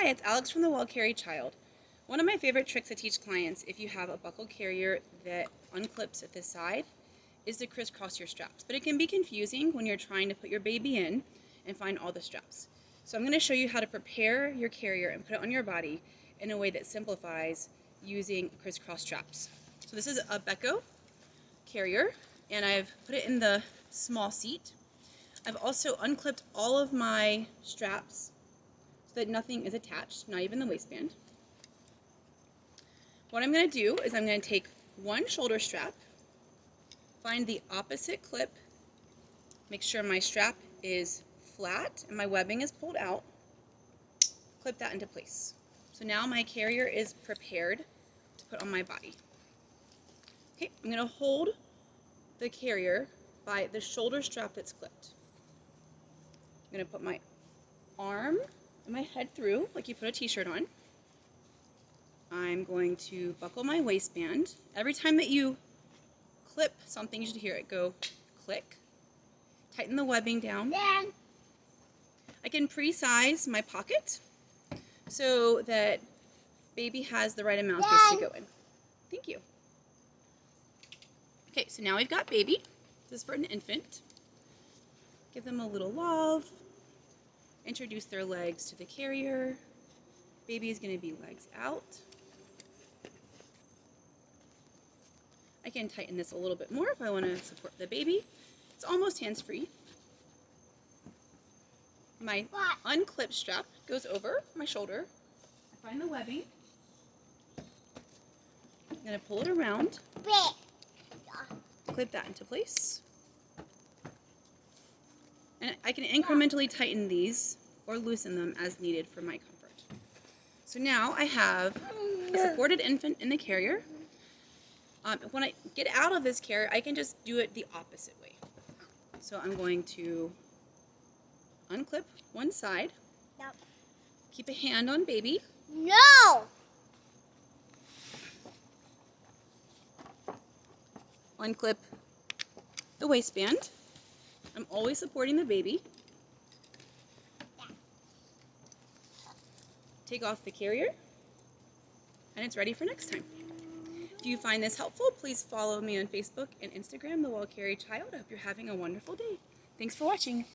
Hi, it's Alex from the Well Carried Child. One of my favorite tricks I teach clients if you have a buckle carrier that unclips at the side is to crisscross your straps. But it can be confusing when you're trying to put your baby in and find all the straps. So I'm going to show you how to prepare your carrier and put it on your body in a way that simplifies using crisscross straps. So this is a Becco carrier and I've put it in the small seat. I've also unclipped all of my straps so that nothing is attached, not even the waistband. What I'm going to do is I'm going to take one shoulder strap, find the opposite clip, make sure my strap is flat and my webbing is pulled out, clip that into place. So now my carrier is prepared to put on my body. Okay, I'm going to hold the carrier by the shoulder strap that's clipped. I'm going to put my arm and my head through like you put a t-shirt on. I'm going to buckle my waistband. Every time that you clip something, you should hear it go click. Tighten the webbing down. I can pre-size my pocket so that baby has the right amount of space to go in. Thank you. Okay, so now we've got baby. This is for an infant. Give them a little love. Introduce their legs to the carrier. Baby is going to be legs out. I can tighten this a little bit more if I want to support the baby. It's almost hands-free. My unclipped strap goes over my shoulder. I find the webbing. I'm going to pull it around. Clip that into place. And I can incrementally tighten these or loosen them as needed for my comfort. So now I have a supported infant in the carrier. When I get out of this carrier, I can just do it the opposite way. So I'm going to unclip one side. Yep. Keep a hand on baby. No! Unclip the waistband. I'm always supporting the baby. Take off the carrier, and it's ready for next time. If you find this helpful, please follow me on Facebook and Instagram, The Well Carried Child. I hope you're having a wonderful day. Thanks for watching.